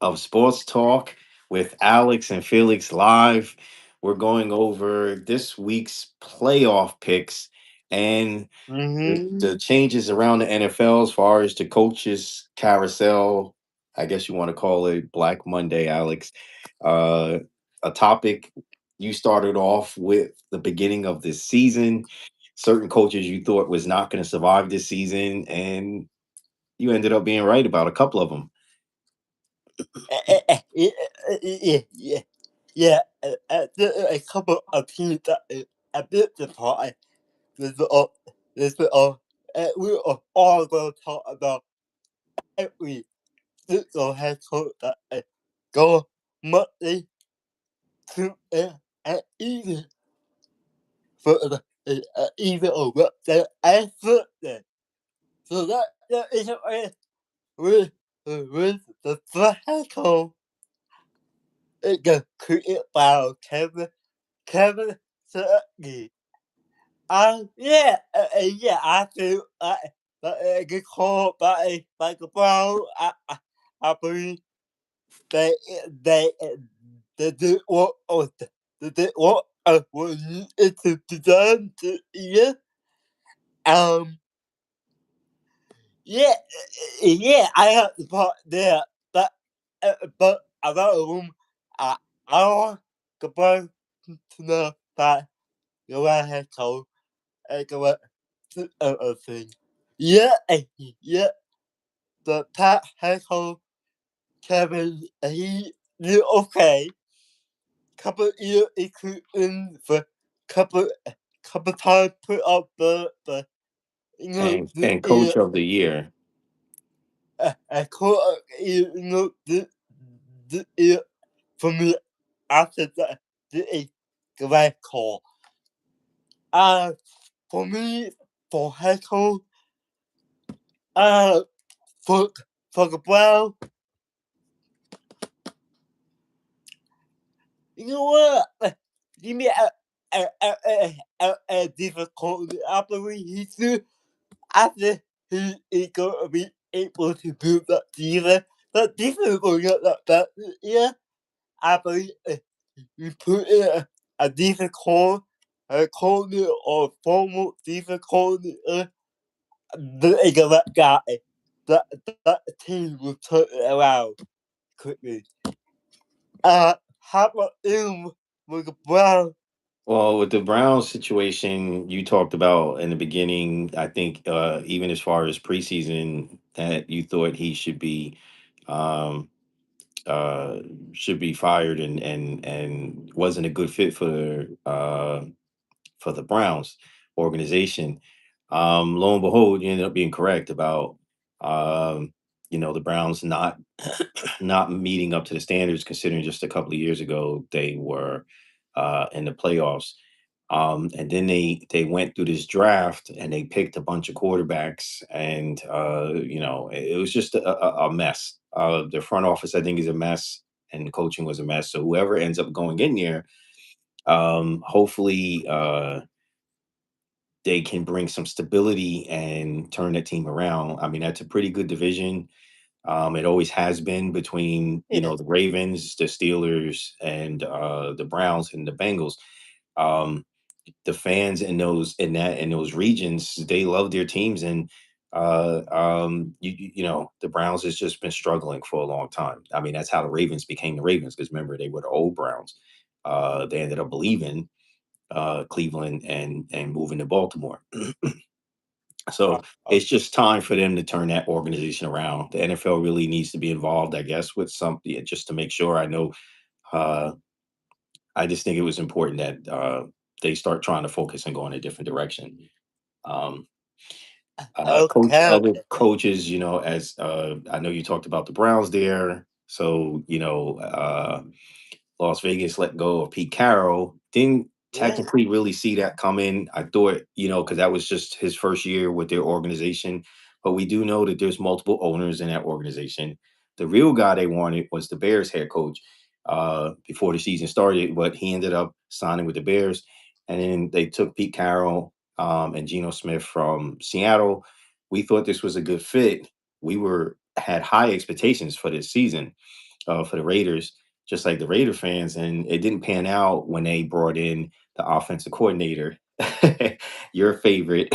of Sports Talk with Alex and Felix live. We're going over this week's playoff picks and the Mm-hmm. changes around the NFL as far as the coaches carousel. I guess you want to call it Black Monday, Alex. Uh, a topic you started off with the beginning of this season. Certain coaches you thought was not going to survive this season, and you ended up being right about a couple of them. Yeah, yeah, yeah. There are a couple of teams that are a bit surprised. This is all, this is all, we are all going to talk about every single head coach that go monthly to and even further, even over the effort. So that is with, with the head coach. It got created by Kevin Turkey. Yeah, I feel get called by the Brown. I believe they they they did what they did what was needed to be done to yeah. Um, yeah, I have the part there, but about room, I want the boy to know that you are head coach. I go to everything. Yeah, yeah. The Pat Heckle Kevin he did okay. Couple year including for couple times put up the the And year coach of the year. a quarter the year for me after that the great call. Uh for me for Heckle uh for for the Brown. You know what? Give me a difficult. I believe he's still after he is going to be able to build that defense. But defense going up that bad. Yeah, I believe we put in a defense call, a corner or formal defense corner. That guy, that team will turn it around quickly. How about him with the Brown? Well, with the Browns situation, you talked about in the beginning, I think even as far as preseason, that you thought he um, uh, should be fired and wasn't a good fit for the Browns organization. Lo and behold, you ended up being correct about um, the Browns not not meeting up to the standards, considering just a couple of years ago they were in the playoffs. And then they went through this draft and they picked a bunch of quarterbacks, and it was just a mess. The front office, I think, is a mess, and the coaching was a mess. So whoever ends up going in there, hopefully they can bring some stability and turn that team around. I mean, that's a pretty good division. It always has been between Yeah. the Ravens, the Steelers, and the Browns and the Bengals. Um, the fans in those regions, they love their teams, and the Browns has just been struggling for a long time. I mean, that's how the Ravens became the Ravens, because remember, they were the old Browns. They ended up leaving Cleveland and moving to Baltimore. So it's just time for them to turn that organization around. The NFL really needs to be involved, I guess, with something just to make sure. I know. Uh, I just think it was important that they start trying to focus and go in a different direction. Um, Okay. other coaches, as I know you talked about the Browns there. So Las Vegas let go of Pete Carroll. Didn't Yeah. technically really see that coming. I thought, because that was just his first year with their organization. But we do know that there's multiple owners in that organization. The real guy they wanted was the Bears head coach before the season started, but he ended up signing with the Bears. And then they took Pete Carroll and Geno Smith from Seattle. We thought this was a good fit. We had high expectations for this season. for the Raiders, just like the Raider fans, and it didn't pan out when they brought in the offensive coordinator, your favorite,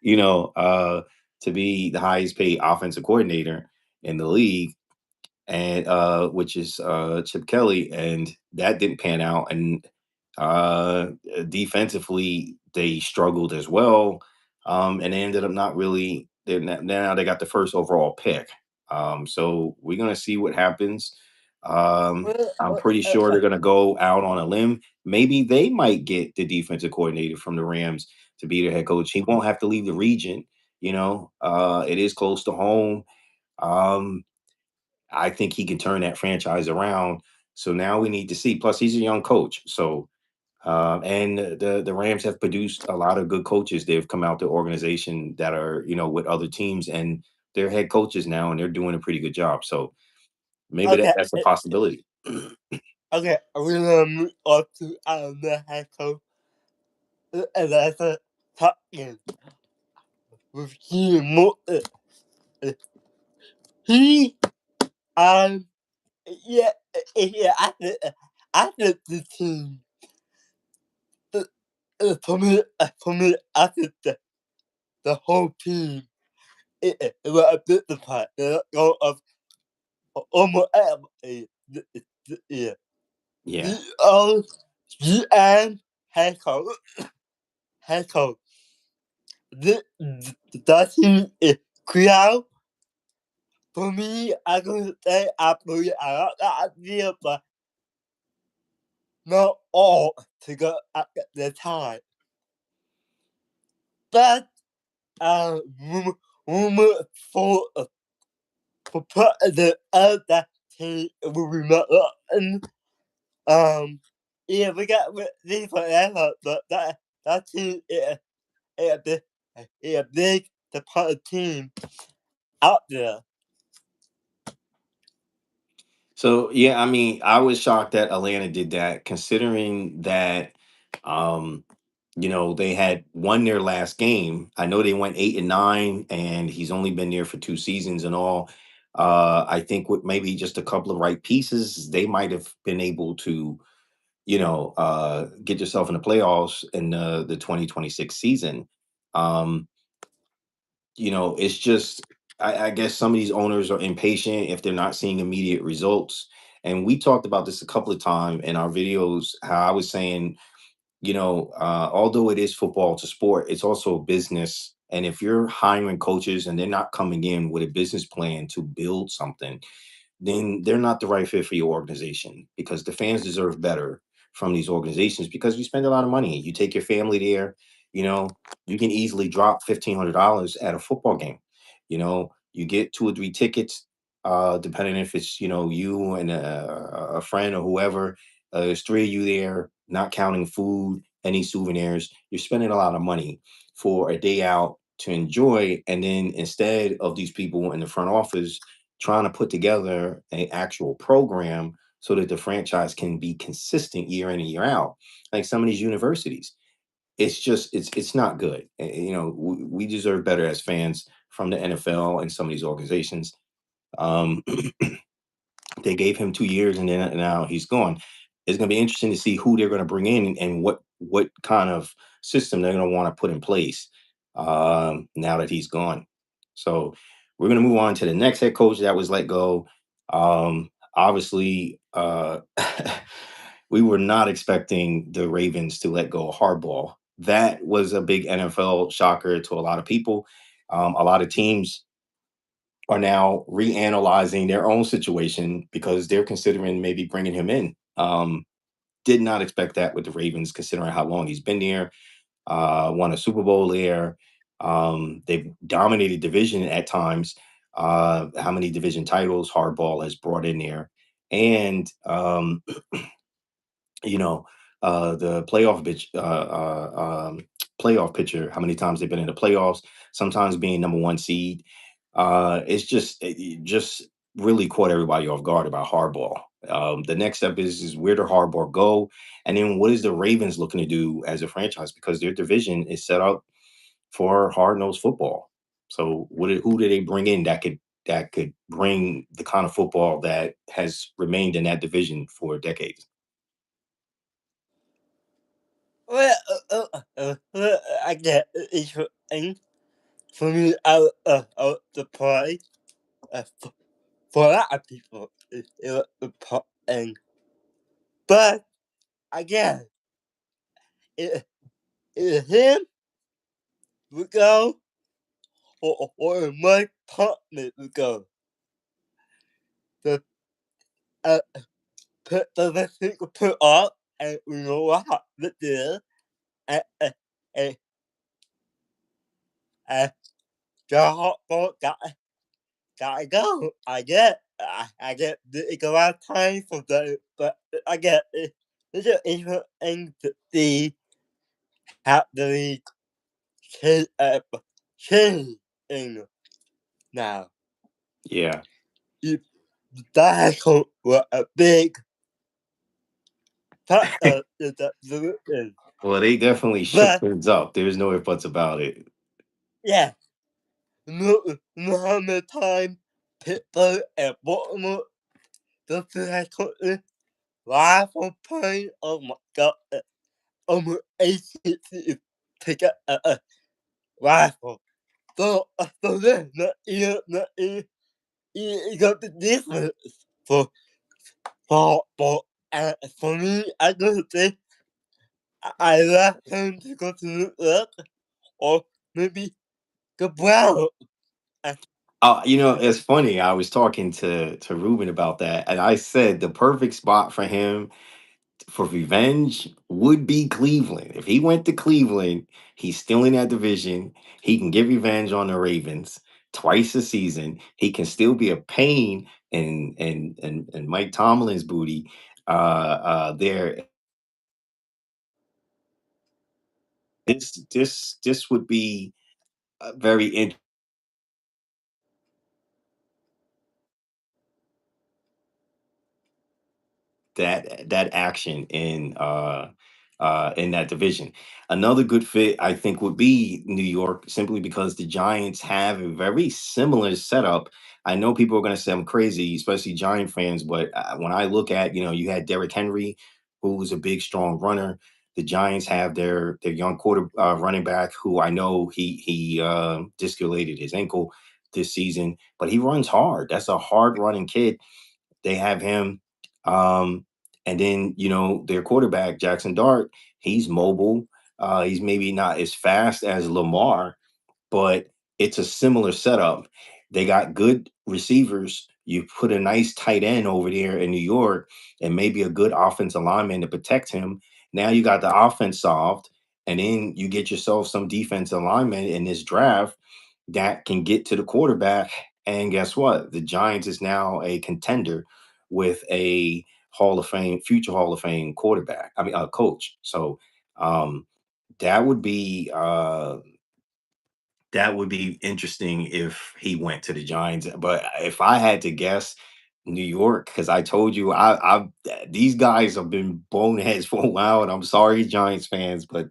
you know, to be the highest paid offensive coordinator in the league, and which is Chip Kelly, and that didn't pan out. And defensively, they struggled as well, and they ended up not really. Now they got the first overall pick. So we're gonna see what happens. I'm pretty sure they're gonna go out on a limb. Maybe they might get the defensive coordinator from the Rams to be their head coach. He won't have to leave the region. It is close to home. Um, I think he can turn that franchise around. So now we need to see. Plus, he's a young coach. So, and the Rams have produced a lot of good coaches. They've come out the organization that are with other teams, and they're head coaches now, and they're doing a pretty good job. So maybe Okay, that's a possibility. okay, we're gonna move on to the head coach, and that's a talking with him. Uh, he, um, yeah, yeah, I think the team, uh, for me, I think the whole team, it was a bit the part, of almost yeah, Yeah. the GM head coach, head coach, the team is clear. For me, I could say I believe I like that idea, but not all together at the time. But rumor for the other team will be not and yeah, we got these forever, but that team is a big the part of team out there. So yeah, I mean, I was shocked that Atlanta did that, considering that um, they had won their last game. I know they went 8-9, and he's only been there for 2 seasons and all. I think with maybe just a couple of right pieces, they might have been able to, get yourself in the playoffs in the 2026 season. Um, it's just I guess some of these owners are impatient if they're not seeing immediate results. And we talked about this a couple of times in our videos, how I was saying, although it is football, it's a sport, it's also a business. And if you're hiring coaches and they're not coming in with a business plan to build something, then they're not the right fit for your organization, because the fans deserve better from these organizations, because you spend a lot of money. You take your family there, you know, you can easily drop $1,500 at a football game. You get 2 or 3 tickets, depending if it's, you and a friend or whoever. There's three of you there, not counting food, any souvenirs. You're spending a lot of money for a day out to enjoy. And then instead of these people in the front office trying to put together an actual program so that the franchise can be consistent year in and year out, like some of these universities, it's not good. We deserve better as fans from the NFL and some of these organizations. um they gave him 2 years, and then now he's gone. It's going to be interesting to see who they're going to bring in, and what kind of system they're going to want to put in place now that he's gone. So we're going to move on to the next head coach that was let go. Obviously, we were not expecting the Ravens to let go of Harbaugh. That was a big NFL shocker to a lot of people. A lot of teams are now reanalyzing their own situation because they're considering maybe bringing him in. Did not expect that with the Ravens, considering how long he's been there. Won a Super Bowl there. They've dominated division at times. How many division titles Hardball has brought in there, and you know, the playoff picture, how many times they've been in the playoffs, sometimes being number one seed. It just really caught everybody off guard about Harbaugh. The next step is where do Harbaugh go? And then what is the Ravens looking to do as a franchise? Because their division is set up for hard-nosed football. So who do they bring in that could that could bring the kind of football that has remained in that division for decades. Well, I get it's and for me, the play for a lot of people, and but again, it him would go or my partner would go. The uh, put the thing put up, and you know what happened there, and and and the hot ball gotta go. I get the amount of time for that, but I get it. It's just interesting to see how the league change, changing now. Yeah. It, that was a big factor in the solution. Well, they definitely shook But things up. There's no ifs buts about it. yeah, no how many times Pittsburgh and Baltimore the second live on plane. Oh my god, almost 80 to get a rifle. So then, you got the difference for for for me. I don't think I left him to go to New York or maybe the Brown. Uh, It's funny. I was talking to Ruben about that, and I said the perfect spot for him for revenge would be Cleveland. If he went to Cleveland, he's still in that division. He can get revenge on the Ravens twice a season. He can still be a pain and Mike Tomlin's booty there. This would be very interesting. That action in that division. Another good fit, I think, would be New York, simply because the Giants have a very similar setup. I know people are going to say I'm crazy, especially Giant fans, but when I look at, you had Derrick Henry, who was a big, strong runner. The Giants have their young quarter running back, who I know he disculated his ankle this season, but he runs hard. That's a hard running kid. They have him. Um, and then, their quarterback, Jackson Dart, he's mobile. He's maybe not as fast as Lamar, but it's a similar setup. They got good receivers. You put a nice tight end over there in New York and maybe a good offensive lineman to protect him. Now you got the offense solved, and then you get yourself some defensive linemen in this draft that can get to the quarterback. And guess what? The Giants is now a contender with a future Hall of Fame quarterback. I mean, coach. So um, that would be interesting if he went to the Giants. But if I had to guess, New York, because I told you these guys have been boneheads for a while, and I'm sorry, Giants fans, but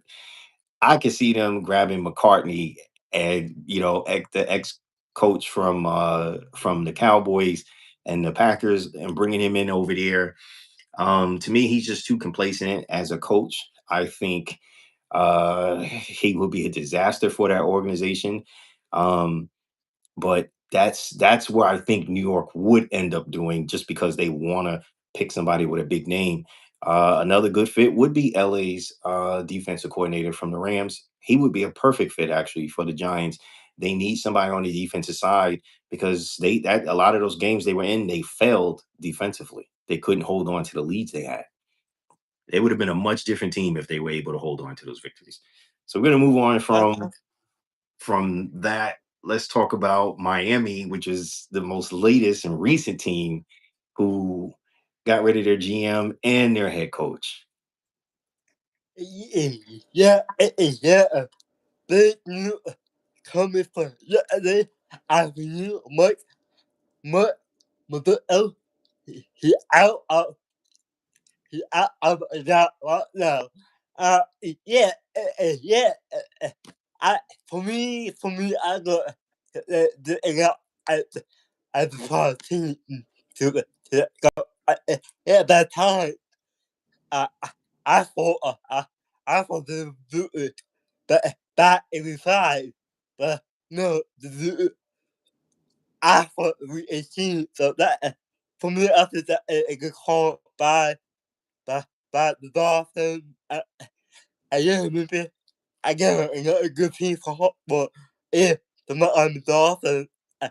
I could see them grabbing McCartney and the ex coach from the Cowboys and the Packers and bringing him in over there. To me, he's just too complacent as a coach. I think he would be a disaster for that organization. Um, but that's where I think New York would end up doing, just because they want to pick somebody with a big name. Another good fit would be LA's defensive coordinator from the Rams. He would be a perfect fit actually for the Giants. They need somebody on the defensive side because a lot of those games they were in, they failed defensively. They couldn't hold on to the leads they had. They would have been a much different team if they were able to hold on to those victories. So we're going to move on uh, from that. Let's talk about Miami, which is the most latest and recent team who got rid of their GM and their head coach. yeah, yeah. Big news coming from yesterday. I knew Mike, Miguel, he out of that right now. Yeah, yeah. I for me, I got the as a team to go. At that time, I I thought I thought they would do it, but back in the side, but no, I thought we 18, so that for me after that it got called by the Dolphins. I yeah, maybe I get another good piece of hope, but if the Miami Dolphins, uh,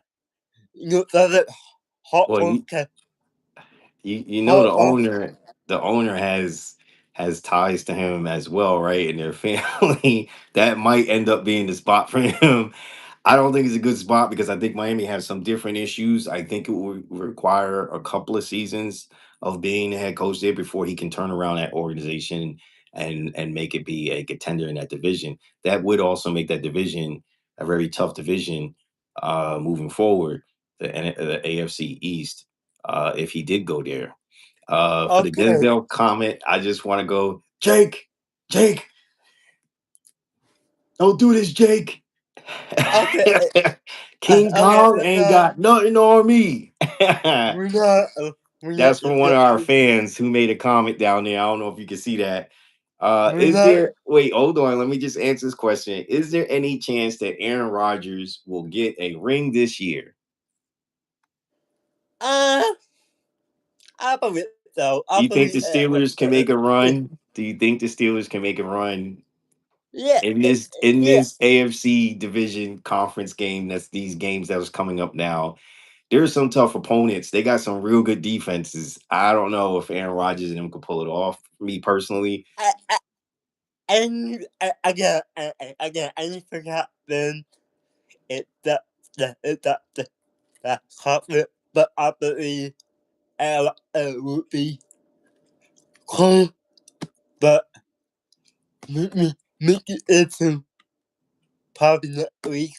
that hot Well, one can you know hot one. the owner has ties to him as well, right? And their family that might end up being the spot for him. I don't think it's a good spot because I think Miami has some different issues. I think it would require a couple of seasons of being the head coach there before he can turn around that organization and make it be a contender in that division. That would also make that division a very tough division moving forward. The AFC East, if he did go there. For the Okay, Denzel comment, I just want to go, Jake, don't do this, Jake. okay, King okay. Kong ain't got nothing on me. We're not, we're not, That's from one of our fans who made a comment down there. I don't know if you can see that. we're Is not. there, wait, hold on. Let me just answer this question. Is there any chance that Aaron Rodgers will get a ring this year? Uh, I believe so. Do I you think believe, the Steelers can make a run? Do you think the Steelers can make a run yeah, in yeah. this AFC division conference game? That's these games that was coming up now. There's some tough opponents. They got some real good defenses. I don't know if Aaron Rodgers and them could pull it off. Me personally, I, and again, anything happen, it that conflict, but I believe it would be cool, but make it into probably next week.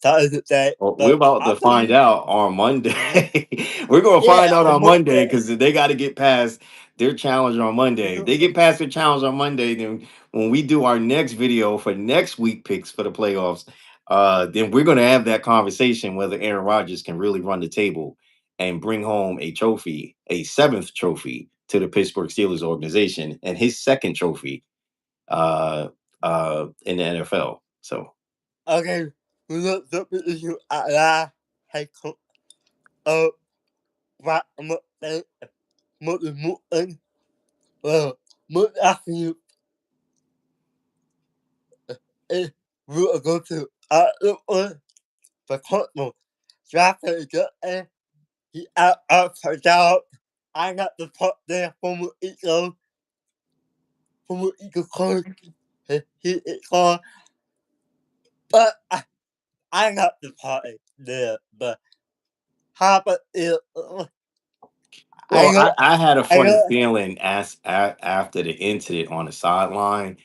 That is it, well, we're but about I to find believe, out on Monday. We're gonna yeah, find out on on Monday Monday. because they got to get past their challenge on Monday. If they get past their challenge on Monday, then when we do our next video for next week picks for the playoffs, then we're gonna have that conversation whether Aaron Rodgers can really run the table and bring home a trophy, a seventh trophy to the Pittsburgh Steelers organization, and his second trophy uh, in the NFL. So. Okay, we look up the issue at la hay không ờ và một một afternoon we'll go to the court draft and he out for job. I got the part there from the eagle card. He it called, but I got the party there. But how about it? I Well, got I had a I funny got feeling after the incident on the sideline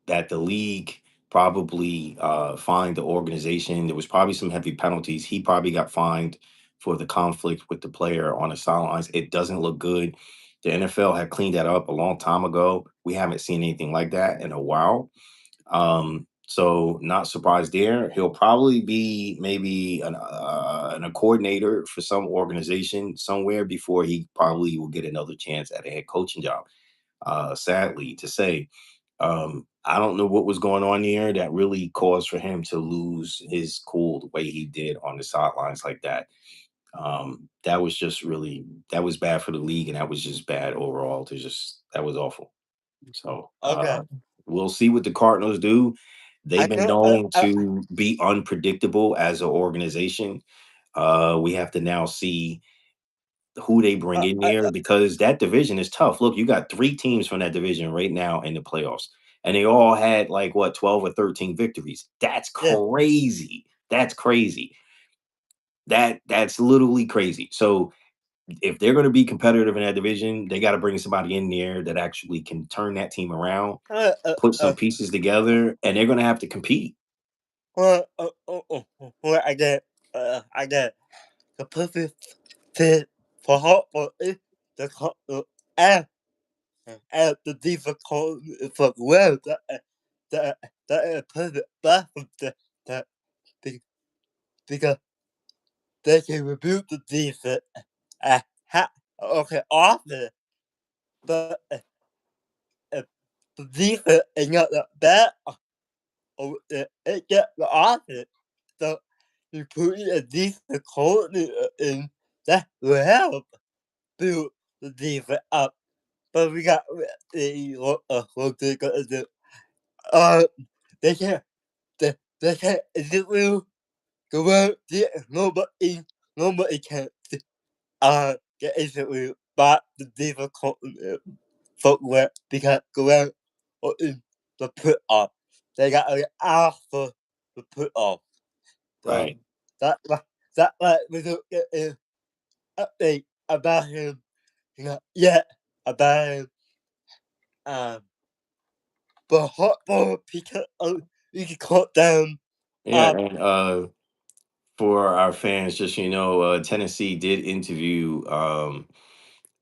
that the league probably fined the organization. There was probably some heavy penalties. He probably got fined for the conflict with the player on the sidelines. It doesn't look good. The NFL had cleaned that up a long time ago. We haven't seen anything like that in a while. So not surprised there. He'll probably be maybe a coordinator for some organization somewhere before he probably will get another chance at a head coaching job. Sadly to say, I don't know what was going on there that really caused for him to lose his cool the way he did on the sidelines like that. That was just really that was bad for the league, and that was just bad overall. To just that was awful. So okay. we'll see what the Cardinals do. I They've been can known to be unpredictable as an organization. We have to now see who they bring in there because that division is tough. Look, you got three teams from that division right now in the playoffs, and they all had like what 12 or 13 victories. That's yeah. crazy. That's crazy. That's literally crazy. So if they're going to be competitive in that division, they got to bring somebody in there that actually can turn that team around, Uh, uh, put uh, some pieces together, and they're going to have to compete. I get the perfect fit for hot for it. The and the difficult for well the perfect bathroom the because they can rebuke the defense. Okay, often, but if the defense is not that bad, it gets the offense. So you put a decent coordinator in that will help build the defense up. But we got what they gonna do. Uh, they can't. They can't. It will go out. Nobody can. Get instantly back the defense coordinator footwear because go out or in the put off. They got to after the put off. So Right. that that we don't get an update about him. You know, yet about him. Um, but hot ball because you can cut down. Yeah, Um, and for our fans, just so you know, Tennessee did interview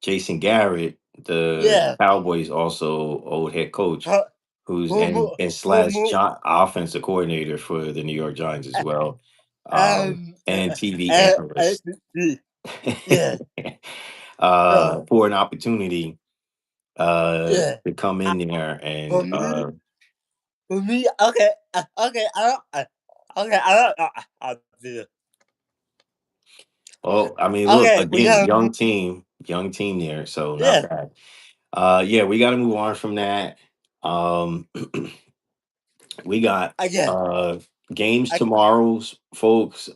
Jason Garrett, the yeah, Cowboys also old head coach, cut who's homo and slash homo. offensive coordinator for the New York Giants as well, and TV And analyst. yeah. So For an opportunity yeah. to come I, in there for and me, okay, okay, okay, I'll do it. well, I mean, look Okay, we again, have young team there, so not yeah, bad. Yeah, we got to move on from that. Um, we got again, games I tomorrow's folks.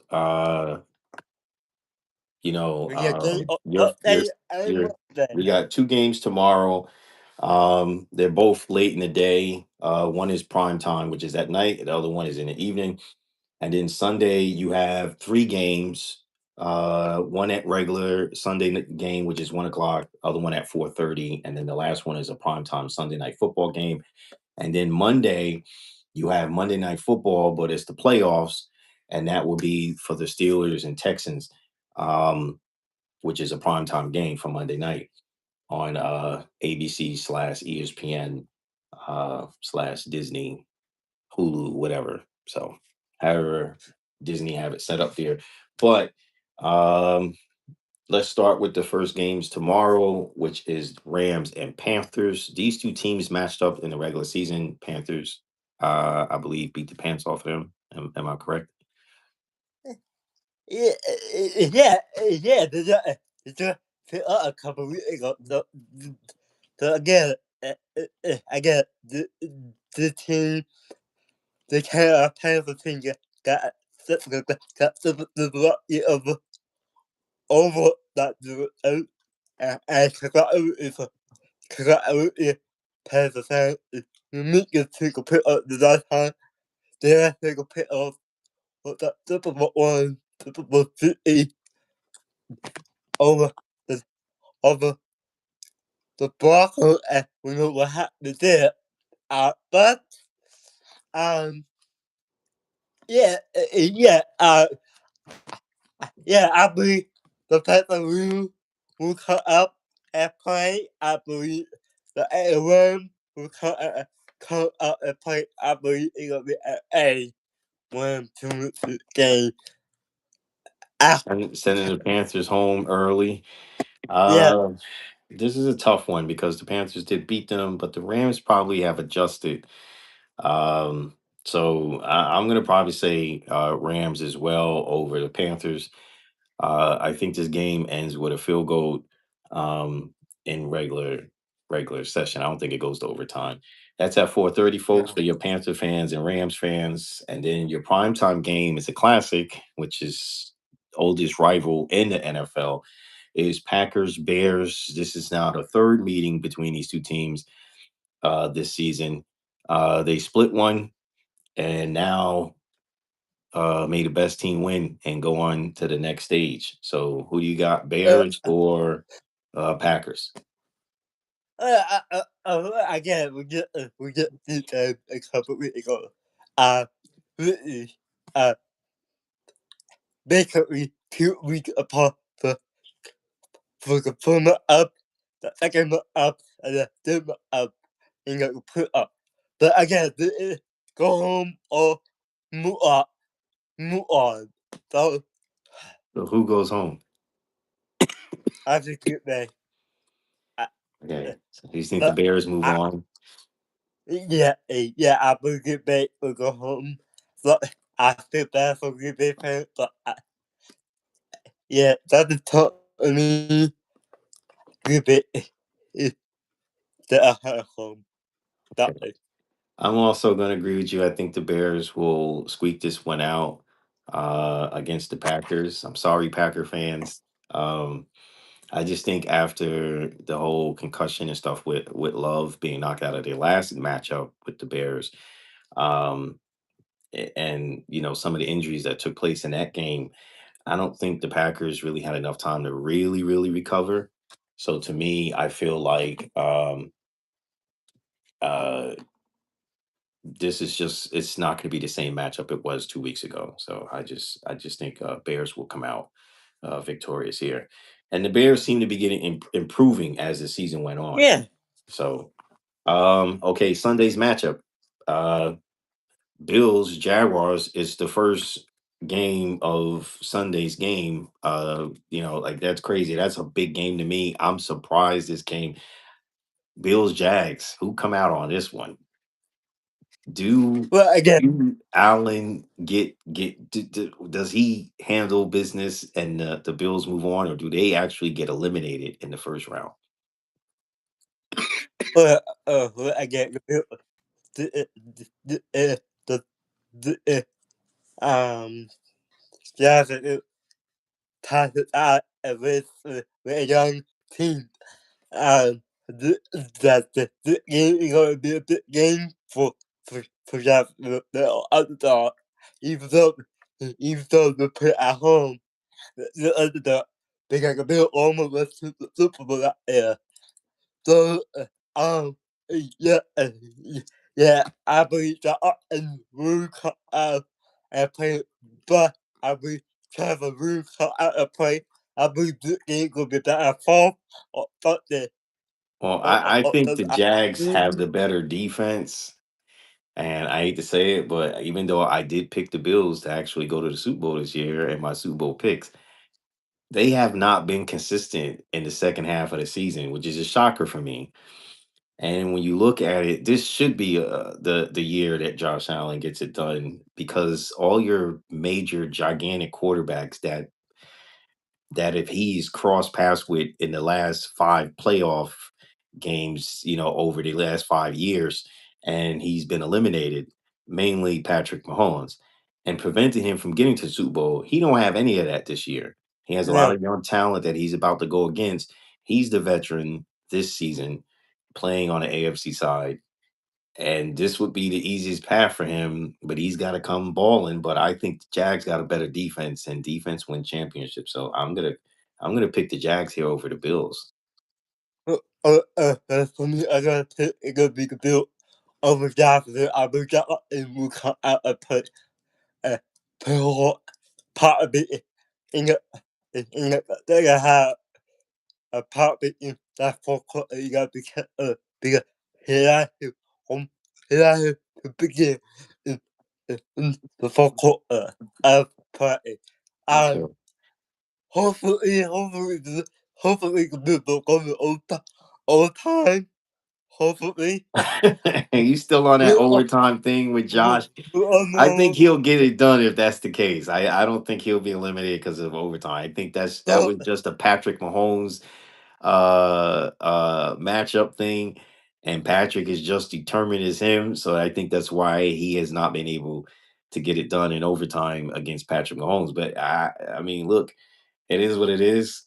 we get the Your update and we Monday. got two games tomorrow. They're both late in the day. One is prime time, which is at night. And the other one is in the evening. And then Sunday you have three games. One at regular game, which is 1 o'clock. Other one at 4:30, and then the last one is a prime time Sunday night football game. And then Monday, you have Monday Night Football, but it's the playoffs, and that will be for the Steelers and Texans, um, which is a primetime game for Monday night on ABC slash ESPN slash Disney, Hulu, whatever. So, however, Disney have it set up there. But um, let's start with the first games tomorrow, which is Rams and Panthers. These two teams matched up in the regular season. Panthers, I believe, beat the pants off them. Am I correct? Yeah, yeah, a couple weeks ago. So again, again, the team, the Panther team got the lucky over that out and congratulations, Panther fans. You make your take a pick up the last time. They take a pick up what that Super Bowl one, Super Bowl 50 over the over the Broncos, and we know what happened there. But um, yeah, yeah, I believe the Panther will come up and play. I believe the A1 will come up and play. I believe it's gonna be an A 1-2 game. Ah, Sending the Panthers home early. yeah, Uh, this is a tough one because the Panthers did beat them, but the Rams probably have adjusted. Um, I'm going to probably say Rams as well over the Panthers. I think this game ends with a field goal um, in regular session. I don't think it goes to overtime. That's at 4:30, folks, yeah. for your Panther fans and Rams fans. And then your primetime game is a classic, which is oldest rival in the NFL, is Packers Bears. This is now the third meeting between these two teams this season. They split one, and now may the best team win and go on to the next stage. So, who do you got, Uh, Bears or Packers? Again, we get this a couple weeks ago. Uh, really, uh, basically 2 weeks apart for the first month up, the second month up, and the third month up, and you put up. But again, this is go home or move on, move on. So So who goes home? I think it may. Uh, uh, Okay. So you think the but Bears move I, on? yeah, yeah, I believe it may will go home. But I feel bad for Green Bay fans, but yeah, that's taught me Green Bay is the home. That Okay. I'm also going to agree with you. I think the Bears will squeak this one out against the Packers. I'm sorry, Packer fans. Um, I just think after the whole concussion and stuff with Love being knocked out of their last matchup with the Bears, um, and some of the injuries that took place in that game, I don't think the Packers really had enough time to really, really recover. So to me, I feel like uh, this is just it's not going to be the same matchup it was 2 weeks ago. So I just think Bears will come out victorious here, and the Bears seem to be getting improving as the season went on. yeah. So okay, Sunday's matchup, uh, Bills Jaguars is the first game of Sunday's game. Like that's crazy. That's a big game to me. I'm surprised this came. Bills Jags. Who come out on this one? Do Well, again, do Allen does he handle business and the Bills move on, or do they actually get eliminated in the first round? again, the, the, yeah, passes out with a young team. The game is going to be a big game for that the underdog. Even though even though they play at home, the underdog they got a bit almost went to the Super Bowl that year. So yeah, yeah, I believe that and Rue cut out and play, but I believe Trevor Rue cut out and play. I believe this game will be better for but the Well, I think the Jags mm, have the better defense, and I hate to say it, but even though I did pick the Bills to actually go to the Super Bowl this year in my Super Bowl picks, they have not been consistent in the second half of the season, which is a shocker for me. And when you look at it, this should be the year that Josh Allen gets it done because all your major gigantic quarterbacks that if he's crossed paths with in the last five playoff games, over the last 5 years, and he's been eliminated, mainly Patrick Mahomes, and preventing him from getting to the Super Bowl. He don't have any of that this year. He has a lot yeah. of young talent that he's about to go against. He's the veteran this season, playing on the AFC side, and this would be the easiest path for him, but he's got to come balling. But I think the Jags got a better defense, and defense win championships. So I'm gonna pick the Jags here over the Bills. For me, I gotta pick a good big bill over Jacksonville. I believe that and will come out and put a whole part of it in the they have apartment in that forecourt you got because he has to he has to begin in the forecourt of party. And So hopefully, hopefully the people go to overtime. Hopefully, you still on that we are, overtime thing with Josh? we are I think no, he'll get it done if that's the case. I don't think he'll be eliminated because of overtime. I think that no, was just a Patrick Mahomes matchup thing, and Patrick is just determined as him. So I think that's why he has not been able to get it done in overtime against Patrick Mahomes. But I mean, look, it is what it is.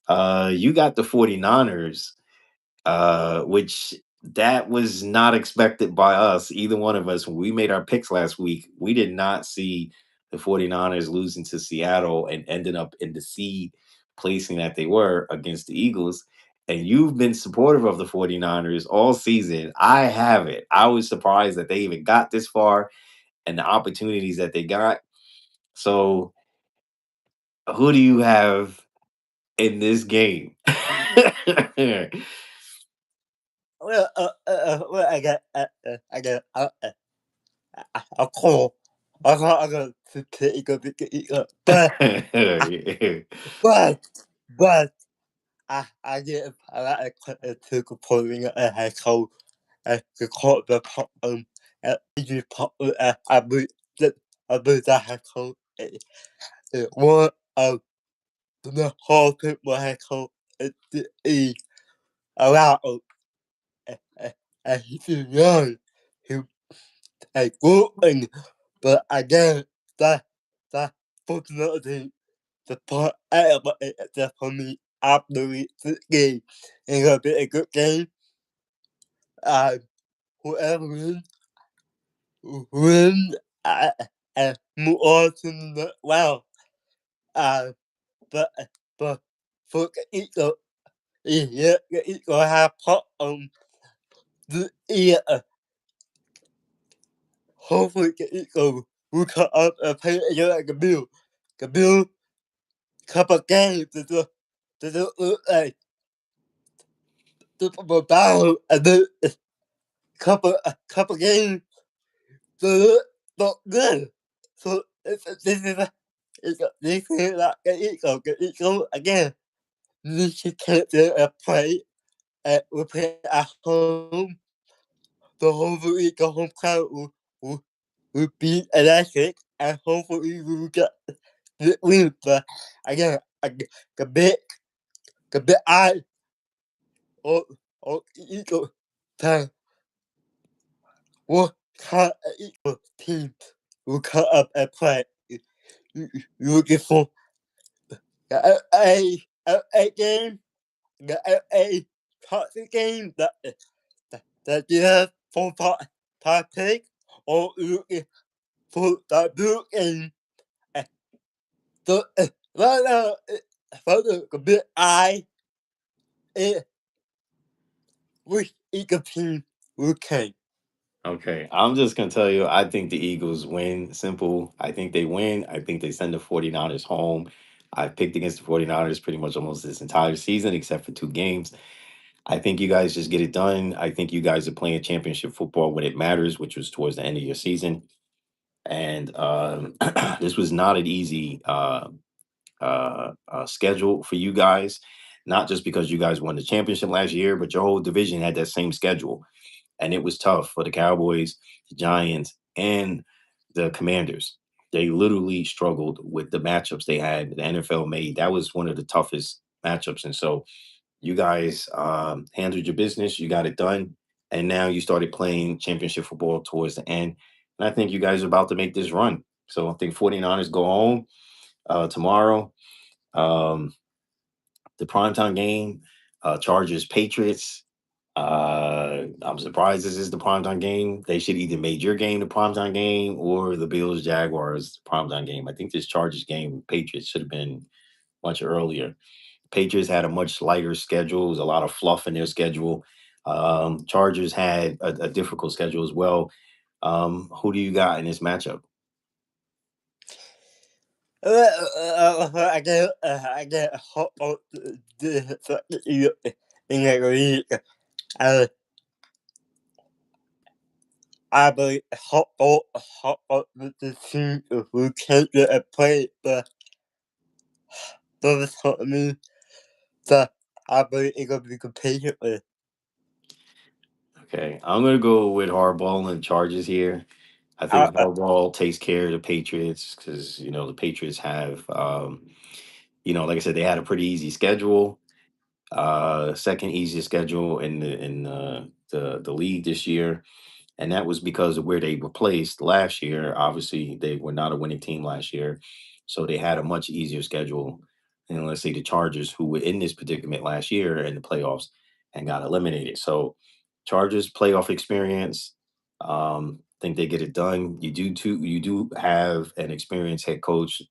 You got the 49ers, which that was not expected by us, either one of us. When we made our picks last week, we did not see the 49ers losing to Seattle and ending up in the seed placing that they were against the Eagles. And you've been supportive of the 49ers all season. I haven't. I was surprised that they even got this far and the opportunities that they got. So, who do you have in this game? well, I got a call. I got to take a big but but I give I like a took a point a head cold the court the pop you pop I believe that I believe that head cold one of the whole people head cold the allow he's young he a good thing but again that that fortunately the part that for me absolutely the game it's gonna be a good game. Uh, whoever win and move on to the well. Uh, but but for the Eagle, yeah, the Eagle have put on the ear. Hopefully, the Eagle will come up and play again like a Bill. The Bill couple games to look like Super Bowl battle and then a couple games to look good. So this is this is like the Eagle again. This can't do a play we play at home. The hopefully the home crowd will be electric and hopefully we will get the win. But again, the big eye or Eagle fan what kind of Eagle team will come up and play. You looking for the a game, the a toxic game that you have for partake or looking for the blue game. Uh, So right now, for the big eye, it which Eagle team will came. Okay, I'm just gonna tell you, I think the Eagles win. Simple. I think they win. I think they send the 49ers home. I've picked against the 49ers pretty much almost this entire season, except for two games. I think you guys just get it done. I think you guys are playing championship football when it matters, which was towards the end of your season. And this was not an easy schedule for you guys, not just because you guys won the championship last year, but your whole division had that same schedule, and it was tough for the Cowboys, the Giants, and the Commanders. They literally struggled with the matchups they had. The NFL made that was one of the toughest matchups, and so you guys handled your business. You got it done, and now you started playing championship football towards the end. And I think you guys are about to make this run. So I think 49ers go home tomorrow. Um, the primetime game, Chargers Patriots. I'm surprised this is the primetime game. They should either made your game the primetime game or the Bills Jaguars primetime game. I think this Chargers game Patriots should have been much earlier. Patriots had a much lighter schedule. There was a lot of fluff in their schedule. Chargers had a difficult schedule as well. Who do you got in this matchup? I get hot on the in the league. Uh, I believe hot on the team who can't get a play, but doesn't help me that I believe it's gonna be competitive with. Okay, I'm gonna go with Harbaugh and Chargers here. I I, think Harbaugh takes care of the Patriots because the Patriots have, like I said, they had a pretty easy schedule, second easiest schedule in the league this year, and that was because of where they were placed last year. Obviously, they were not a winning team last year, so they had a much easier schedule than let's say the Chargers, who were in this predicament last year in the playoffs and got eliminated. So, Chargers playoff experience. Think they get it done. You do too. You do have an experienced head coach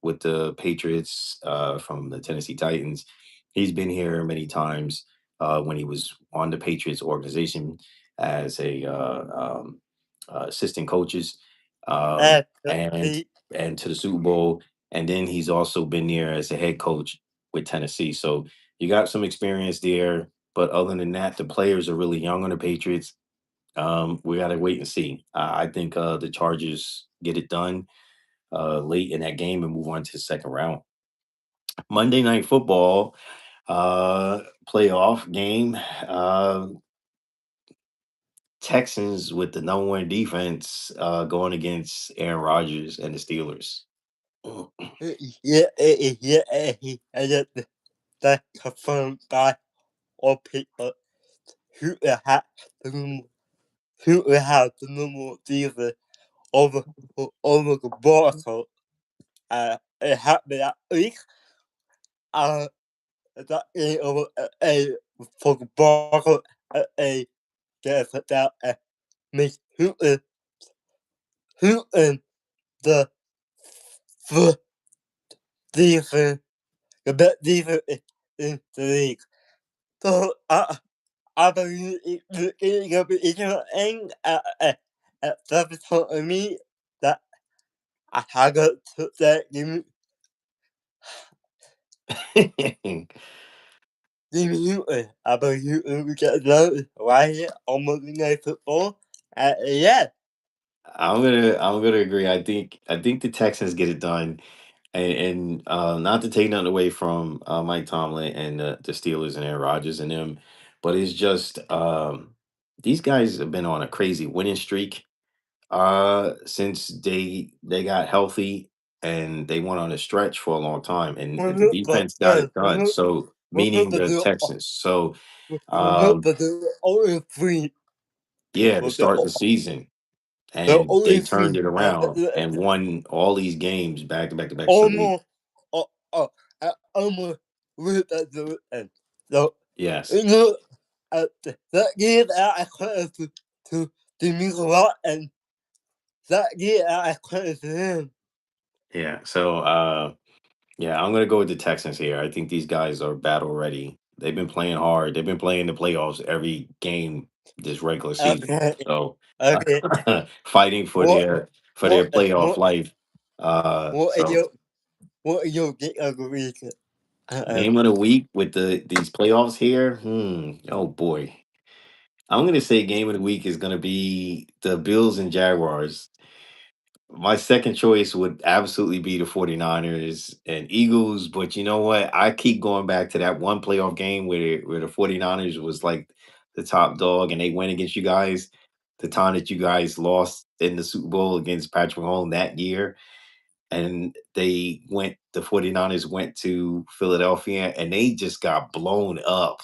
with the Patriots from the Tennessee Titans. He's been here many times when he was on the Patriots organization as a assistant coaches, I, and he, to the Super Bowl, and then he's also been there as a head coach with Tennessee. So you got some experience there. But other than that, the players are really young on the Patriots. We got to wait and see. I think the Chargers get it done late in that game and move on to the second round. Monday Night Football playoff game. Texans with the number one defense going against Aaron Rodgers and the Steelers. Yeah, and the confirmed by all people who will have the who will have the normal season over over the Barca. It happened that week. Uh, that over for the Barca a guess that makes who in the the defense the best defense in the league. So I believe it's gonna be interesting at some point of me that I had to that give me you I believe you we get love right here on Monday Night Football. Yeah. I'm gonna agree. I think the Texans get it done, and not to take nothing away from Mike Tomlin and the Steelers and Aaron Rodgers and them, but it's just these guys have been on a crazy winning streak since they got healthy and they went on a stretch for a long time, and the defense got it done. So meaning Remember the the Texans. So remember um, the only three yeah, to for start the season. the And they only turned three it around and won all these games back to back to back. So they, almost almost with the end. So yes, you know that gave I credit to me a lot and that gave I credit to him. yeah. So yeah, I'm gonna go with the Texans here. I think these guys are battle ready. They've been playing hard. They've been playing the playoffs every game this regular season. Okay. So Okay. fighting What for their playoff what life. what are So your get of the week? Uh, game of the week with these playoffs here. Oh boy. I'm gonna say game of the week is gonna be the Bills and Jaguars. My second choice would absolutely be the 49ers and Eagles, but you know what? I keep going back to that one playoff game where the 49ers was like the top dog and they went against you guys. The time that you guys lost in the Super Bowl against Patrick Mahomes that year. And the 49ers went to Philadelphia and they just got blown up.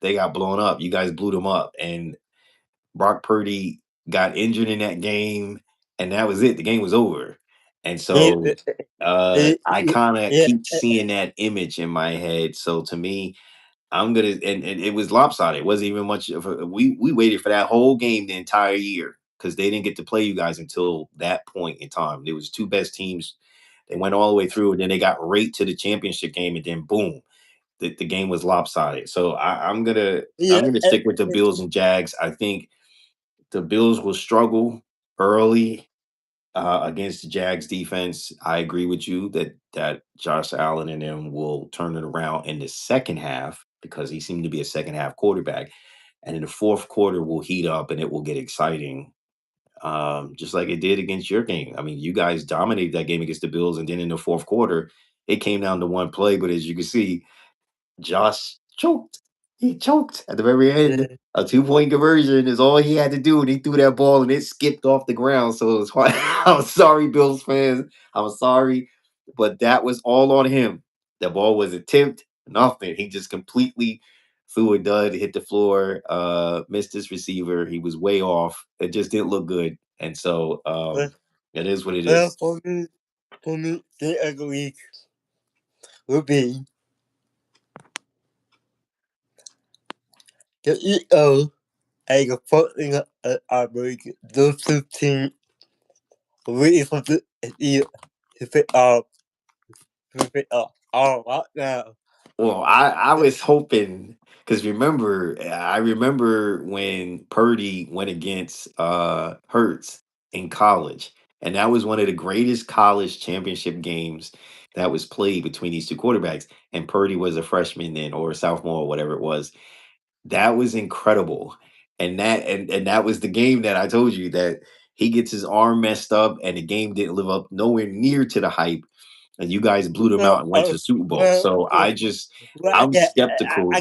They got blown up. You guys blew them up. And Brock Purdy got injured in that game, and that was it. The game was over. And yeah, so I yeah, kind of yeah, keep seeing that image in my head. So to me, I'm gonna and it was lopsided. It wasn't even much of a we waited for that whole game the entire year because they didn't get to play you guys until that point in time. There was two best teams. They went all the way through, and then they got right to the championship game, and then boom, the game was lopsided. So I'm yeah, gonna stick with the Bills and Jags. I think the Bills will struggle early against the Jags defense. I agree with you that Josh Allen and them will turn it around in the second half because he seemed to be a second half quarterback. And in the fourth quarter will heat up and it will get exciting. Just like it did against your game. I mean, you guys dominated that game against the Bills, and then in the fourth quarter, it came down to one play. But as you can see, Josh choked. He choked at the very end. yeah, A 2-point conversion is all he had to do, and he threw that ball and it skipped off the ground. So it was hard. I'm sorry, Bills fans. I'm sorry, but that was all on him. The ball wasn't tipped, nothing. He just completely threw a dud, hit the floor, missed his receiver. He was way off. It just didn't look good. And so well, it is what it well, is. for me, the other week will be the EO and the following I believe those two teams waiting for the EO to fit up all right now. Well, I was hoping because I remember when Purdy went against Hurts in college, and that was one of the greatest college championship games that was played between these two quarterbacks. And Purdy was a freshman then, or a sophomore, or whatever it was. That was incredible. And that was the game that I told you that He gets his arm messed up, and the game didn't live up nowhere near to the hype. And you guys blew them well, out and went to the Super Bowl. well, So well, I'm skeptical.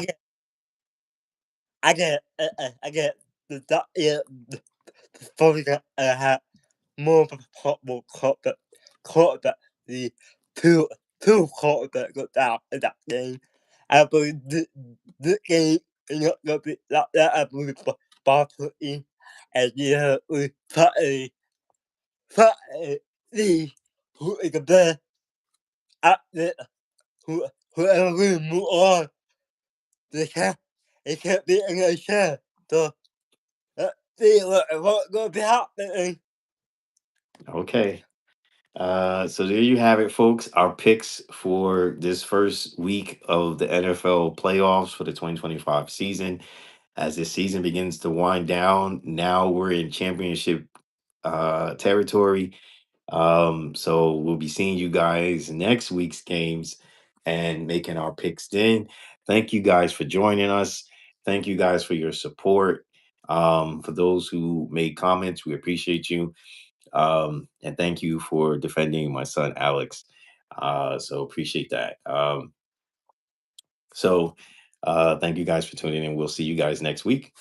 I get that yeah, probably have more of a possible quarterback. The two two quarterbacks got down in that game. I believe this game is not gonna be like that. I believe Barkley and yeah, we finally who is the best at the whoever we move on. They can't they can't be in a chair. So see what's gonna be happening. Okay. So there you have it, folks. Our picks for this first week of the NFL playoffs for the 2025 season. As this season begins to wind down, now we're in championship territory. So we'll be seeing you guys next week's games and making our picks then. Thank you guys for joining us. Thank you guys for your support. For those who made comments, we appreciate you. And thank you for defending my son Alex. So appreciate that. So thank you guys for tuning in. We'll see you guys next week.